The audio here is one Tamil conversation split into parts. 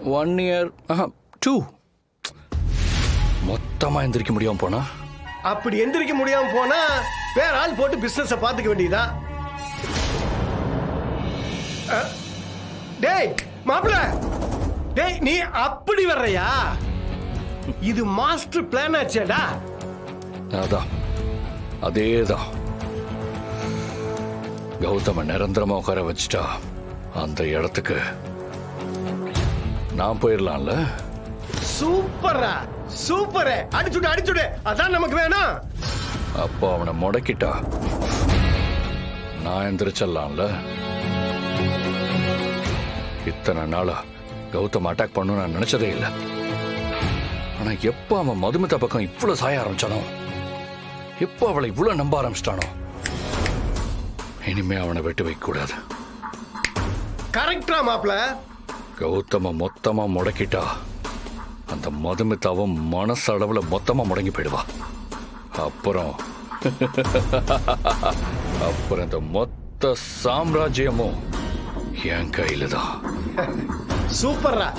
1 year 2 மொத்தமாக எந்திரிக்க முடியாமல் போனா. அப்படி எந்திரிக்க முடியாம போனா வேற ஆள் போட்டு பிசினஸ பாத்துக்க வேண்டியதா. டேய் மாப்பிள, டேய் நீ அப்படி வர்றையா? இது மாஸ்டர் பிளான் ஆச்சேடா. அதான் அதேதான். கௌதம நிரந்தரமா உட்கார வச்சுட்டா அந்த இடத்துக்கு நான் போயிடலாம்ல. சூப்பரா சூப்பர், அடிச்சுடு அடிச்சுடு, அதான் நமக்கு வேணும். அப்போ அவனை முடக்கிட்டா நான் எந்திரிச்சிடலாம்ல. இத்தனை நாளா கௌதம் அட்டாக் பண்ணு நான் நினைச்சதே இல்லை. ஆனா எப்ப அவன் மதுமிதா பக்கம் இவ்வளவு சாய ஆரம்பிச்சானோ, எப்ப அவளை இவ்வளவு நம்ப ஆரம்பிச்சிட்டானோ, இனிமே அவனை விட்டு வைக்க கூடாது. கரெக்டா மாப்பிள. கௌதம மொத்தமா முடக்கிட்டா அந்த மதுமிதாவும் மனசளவுல மொத்தமா முடங்கி போயிடுவா. அப்புறம் அப்புறம் இந்த மொத்த சாம்ராஜ்யமும் என் கையில தான். சூப்பர்ரா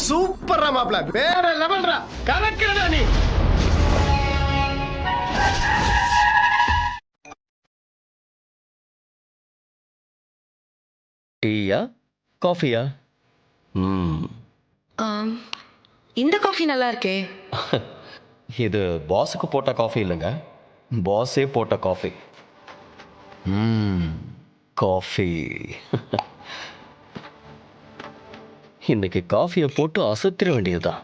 சூப்பர்ரா மாப்ள, வேற லெவல்ரா, கலக்குறடா நீ. டீயா காஃபியா? இந்த காஃபி நல்லா இருக்கே. இது பாஸுக்கு போட்ட காஃபி இல்லைங்க, பாஸே போட்ட காஃபி. காஃபி. இன்னைக்கு காஃபியை போட்டு அசத்திர வேண்டியதுதான்.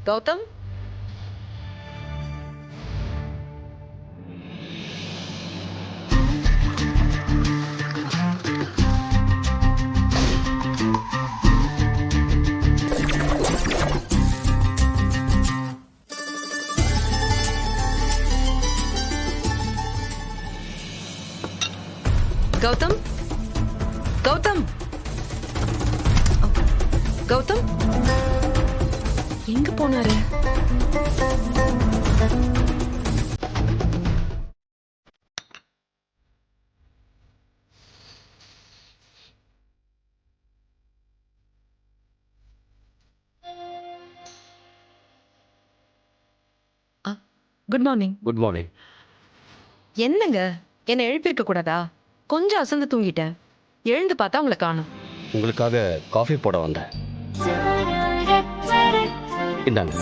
கௌதம், கௌதம், கௌதம், கௌதம் எங்க போனாரு? Good morning. Good morning. என்னங்க, என்னை எழுப்பியிருக்க கூடாதா? கொஞ்சம் அசந்து தூங்கிட்டேன். எழுந்து பார்த்தா உங்களை காணோம். உங்களுக்காக காஃபி போட வந்தேன். இந்தாங்க.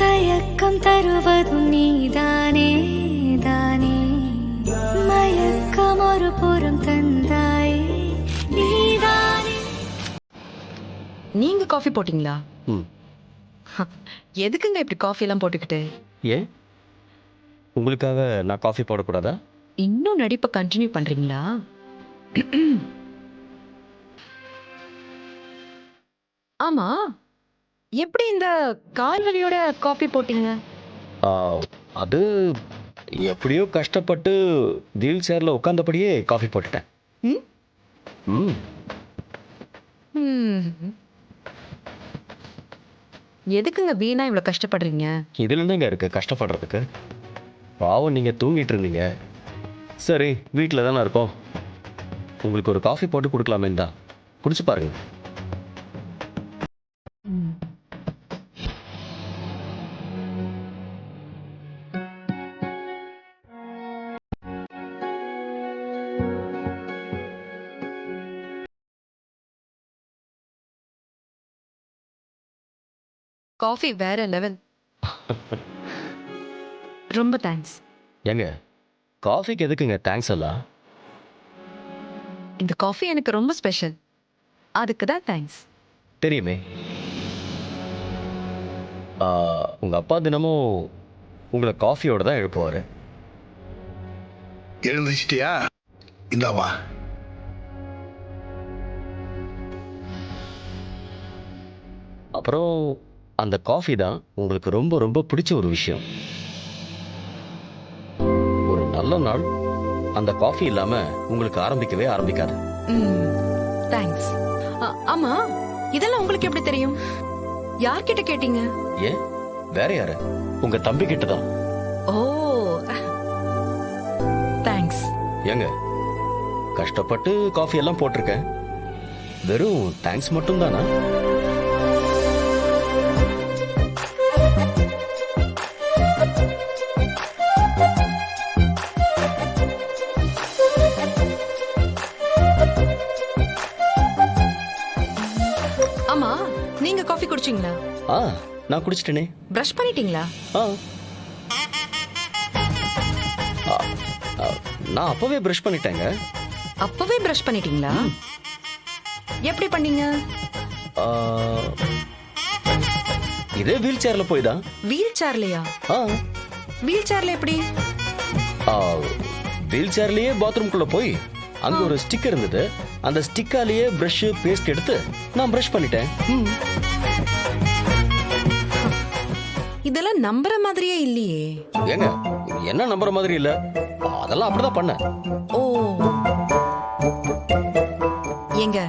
தயக்கம் தருவதும் நீதானே தானே, மயக்கம் ஒரு புறம் தந்தாயே நீதானே. நீங்க காஃபி போட்டீங்களா? ம். எதுக்குங்க இப்படி காஃபி எல்லாம் போட்டுக்கிட்டு? ஏன் உங்களுக்காக நான் காஃபி போடக்கூடாதா? இன்னும் நடிப்பை கண்டினியூ பண்றீங்களா? ஆமா, எப்படி இந்த கால்வலியோட காஃபி போட்டீங்க? அது எப்படியோ கஷ்டப்பட்டு வீல் சேரில் உட்காந்தபடியே காஃபி போட்டுட்டேன். ம்? ம். ம். எதுக்குங்க வீணா இவ்வளவு கஷ்டப்படுறீங்க? இதில் என்னங்க இருக்கு கஷ்டப்படுறதுக்கு? பாவம் நீங்கள் தூங்கிட்டு இருந்தீங்க. சரி, வீட்டில் தானே இருக்கோம், உங்களுக்கு ஒரு காஃபி போட்டு கொடுக்கலாமே தான். குடிச்சு பாருங்க. காஃபி வேற லெவல். ரொம்ப தேங்க்ஸ். ஏங்க, காஃபிக்கு எதுக்குங்க தேங்க்ஸ் எல்லாம்? இந்த காஃபி எனக்கு ரொம்ப ஸ்பெஷல், அதுக்கு தான் தேங்க்ஸ். தெரியுமே. உங்கள் அப்பா தினமும் உங்களை காஃபியோட தான் எழுப்புவார். எழுந்துச்சிட்டியா? இந்தாவா. அப்புறம் அந்த காஃபி தான் உங்களுக்கு ரொம்ப ரொம்ப பிடிச்ச ஒரு விஷயம். ஒரு நல்ல நாள் அந்த காஃபி இல்லாம உங்களுக்கு ஆரம்பிக்கவே ஆரம்பிக்காது. தேங்க்ஸ். ஆமா, இதெல்லாம் உங்களுக்கு எப்படி தெரியும்? யார்கிட்ட கேட்டீங்க? ஏன் வேற யாரு? உங்க தம்பி கிட்ட தான். ஓ, தேங்க்ஸ். ஏங்க கஷ்டப்பட்டு காஃபி எல்லாம் போட்டிருக்கேன், வெறும் தேங்க்ஸ் மட்டும் தானா? ஆமா, நீங்க காஃபி குடிச்சீங்களா? நான் குடிச்சிட்டேனே. பிரஷ் பண்ணிட்டீங்களா? ஆ. நான் அப்பவே பிரஷ் பண்ணிட்டேங்க. அப்பவே பிரஷ் பண்ணிட்டீங்களா? எப்படி பண்ணீங்க? இதே வீல் சேர்ல போய் தான். வீல் சேர்லயா? வீல் சேர்ல எப்படி? வீல் சேர்லயே பாத்ரூம்குள்ள போய் அங்க ஒரு ஸ்டிக் இருந்தது, அந்த ஸ்டிக்காலேயே பிரஷ் பேஸ்ட் எடுத்து நான் பிரஷ் பண்ணிட்டேன். இதெல்லாம் நம்புற மாதிரியே இல்லையே. ஏங்க என்ன நம்புற மாதிரி இல்ல, அதெல்லாம் அப்படிதான் பண்ண. ஓ, ஏங்க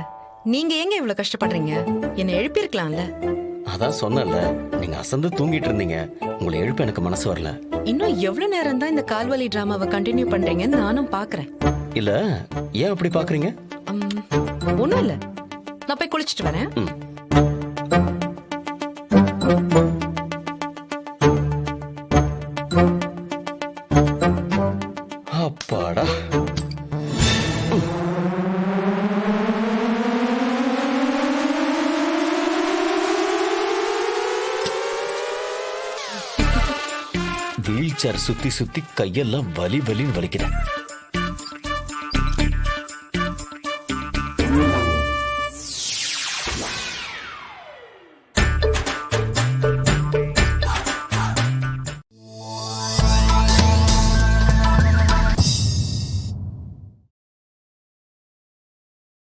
நீங்க ஏங்க இவ்வளவு கஷ்டப்படுறீங்க? என்ன எழுப்பியிருக்கலாம்ல. அதான் சொன்னல, நீங்க அசந்து தூங்கிட்டு இருந்தீங்க, உங்களை எழுப்ப எனக்கு மனசு வரல. இன்னும் எவ்வளவு நேரம் தான் இந்த கால்வலி டிராமாவை கண்டினியூ பண்றீங்கன்னு நானும் பாக்குறேன். இல்ல, ஏன் அப்படி பாக்குறீங்க? ஒண்ணும் இல்ல, நான் போய் குளிச்சிட்டு வரேன். அப்பாடா. வீல் சேர் சுத்தி சுத்தி கையெல்லாம் வலி வலின்னு வலிக்குது.